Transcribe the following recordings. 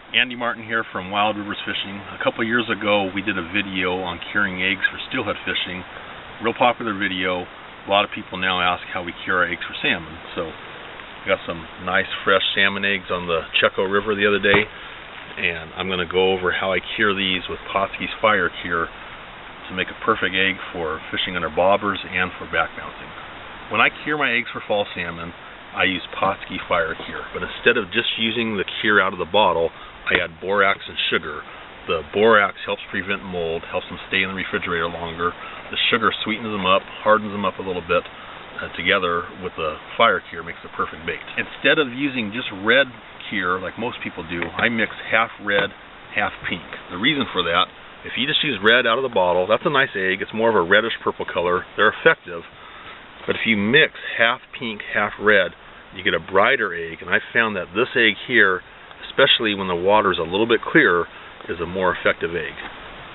Andy Martin here from Wild Rivers Fishing. A couple years ago we did a video on curing eggs for steelhead fishing. Real popular video. A lot of people now ask how we cure our eggs for salmon. So we got some nice fresh salmon eggs on the Pautzk'e River the other day, and I'm going to go over how I cure these with Pautzk'e Fire Cure to make a perfect egg for fishing under bobbers and for back bouncing. When I cure my eggs for fall salmon, I use Pautzk'e Fire Cure, but instead of just using the cure out of the bottle, I add borax and sugar. The borax helps prevent mold, helps them stay in the refrigerator longer. The sugar sweetens them up, hardens them up a little bit. Together with the fire cure makes a perfect bait. Instead of using just red cure like most people do, I mix half red, half pink. The reason for that, if you just use red out of the bottle, that's a nice egg. It's more of a reddish purple color. They're effective. But if you mix half pink, half red, you get a brighter egg. And I found that this egg here, especially when the water is a little bit clearer, is a more effective egg.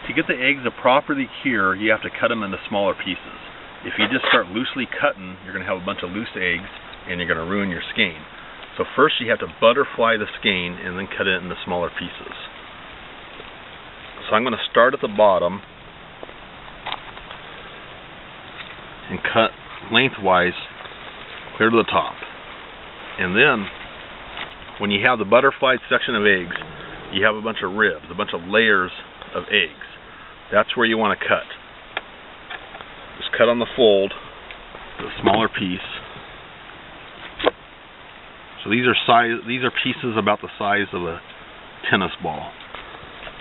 To get the eggs to properly cure, you have to cut them into smaller pieces. If you just start loosely cutting, you're going to have a bunch of loose eggs and you're going to ruin your skein. So first you have to butterfly the skein and then cut it into smaller pieces. So I'm going to start at the bottom and cut lengthwise clear to the top. And then when you have the butterflied section of eggs, you have a bunch of ribs, a bunch of layers of eggs. That's where you want to cut. Just cut on the fold, the smaller piece. So these are pieces about the size of a tennis ball.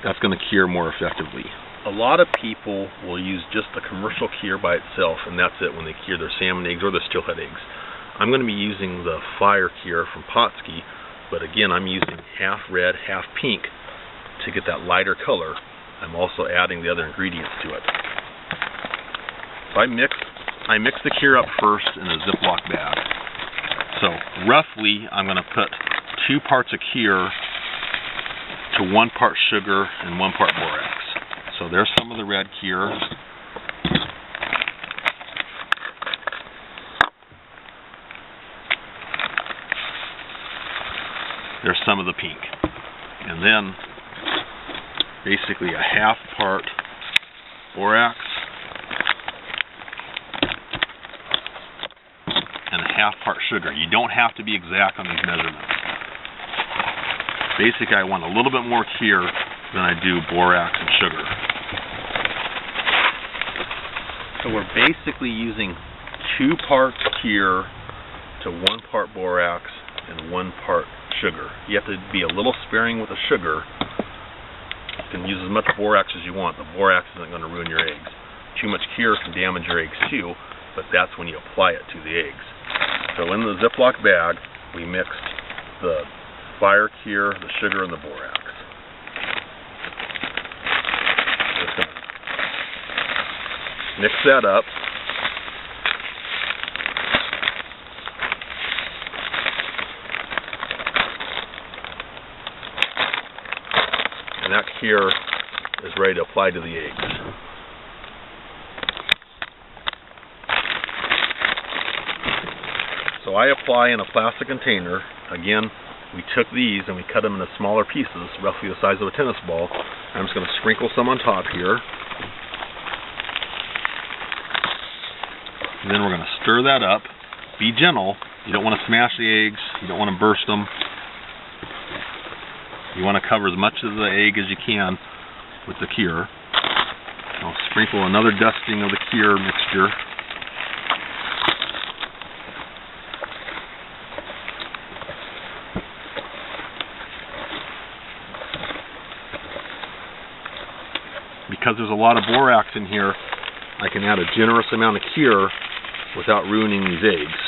That's going to cure more effectively. A lot of people will use just the commercial cure by itself, and that's it when they cure their salmon eggs or their steelhead eggs. I'm going to be using the fire cure from Pautzk'e, but again, I'm using half red, half pink to get that lighter color. I'm also adding the other ingredients to it. So I mix the cure up first in a Ziploc bag. So roughly, I'm going to put 2 parts of cure to 1 part sugar and 1 part borax. So there's some of the red cure. There's some of the pink. And then basically a half part borax and a half part sugar. You don't have to be exact on these measurements. Basically, I want a little bit more cure than I do borax and sugar. So we're basically using 2 parts cure to 1 part borax and 1 part sugar. You have to be a little sparing with the sugar. You can use as much borax as you want. The borax isn't going to ruin your eggs. Too much cure can damage your eggs too, but that's when you apply it to the eggs. So in the Ziploc bag, we mixed the fire cure, the sugar, and the borax. Just going to mix that up. And that cure is ready to apply to the eggs. So I apply in a plastic container. Again, we took these and we cut them into smaller pieces, roughly the size of a tennis ball. I'm just going to sprinkle some on top here. And then we're going to stir that up. Be gentle. You don't want to smash the eggs. You don't want to burst them. You want to cover as much of the egg as you can with the cure. I'll sprinkle another dusting of the cure mixture. Because there's a lot of borax in here, I can add a generous amount of cure without ruining these eggs.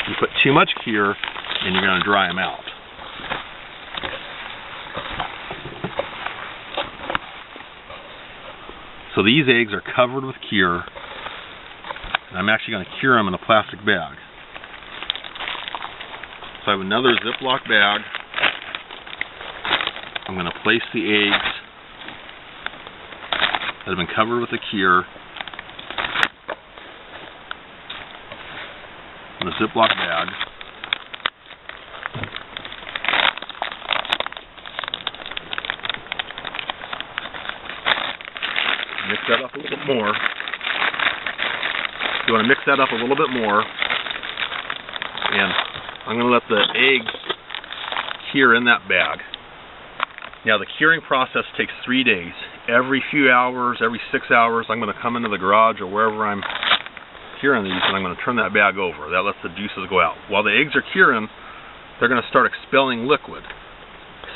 You put too much cure and you're going to dry them out. So these eggs are covered with cure, and I'm actually going to cure them in a plastic bag. So I have another Ziploc bag. I'm going to place the eggs that have been covered with the cure in the Ziploc bag. that up a little bit more. You want to mix that up a little bit more. And I'm going to let the eggs cure in that bag. Now the curing process takes 3 days. Every few hours, every 6 hours, I'm going to come into the garage or wherever I'm curing these, and I'm going to turn that bag over. That lets the juices go out. While the eggs are curing, they're going to start expelling liquid.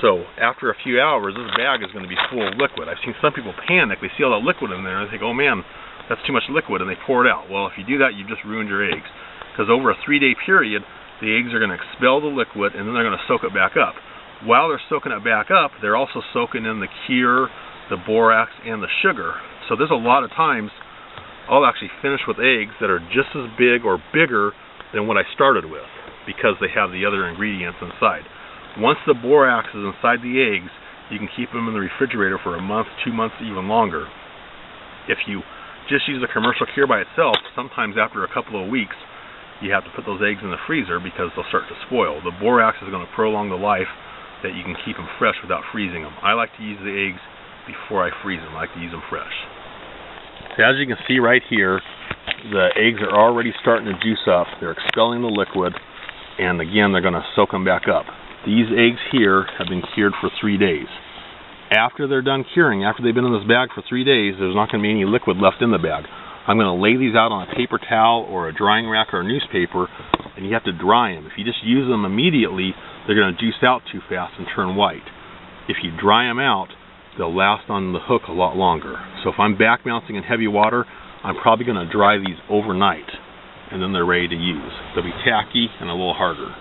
So after a few hours, this bag is going to be full of liquid. I've seen some people panic. They see all that liquid in there and they think, oh man, that's too much liquid, and they pour it out. Well, if you do that, you've just ruined your eggs. Because over a 3-day period, the eggs are going to expel the liquid and then they're going to soak it back up. While they're soaking it back up, they're also soaking in the cure, the borax, and the sugar. So there's a lot of times I'll actually finish with eggs that are just as big or bigger than what I started with because they have the other ingredients inside. Once the borax is inside the eggs, you can keep them in the refrigerator for a month, 2 months, even longer. If you just use a commercial cure by itself, sometimes after a couple of weeks, you have to put those eggs in the freezer because they'll start to spoil. The borax is going to prolong the life that you can keep them fresh without freezing them. I like to use the eggs before I freeze them. I like to use them fresh. So as you can see right here, the eggs are already starting to juice up. They're expelling the liquid, and again, they're going to soak them back up. These eggs here have been cured for 3 days. After they're done curing, after they've been in this bag for 3 days, there's not going to be any liquid left in the bag. I'm going to lay these out on a paper towel or a drying rack or a newspaper, and you have to dry them. If you just use them immediately, they're going to juice out too fast and turn white. If you dry them out, they'll last on the hook a lot longer. So if I'm back bouncing in heavy water, I'm probably going to dry these overnight, and then they're ready to use. They'll be tacky and a little harder.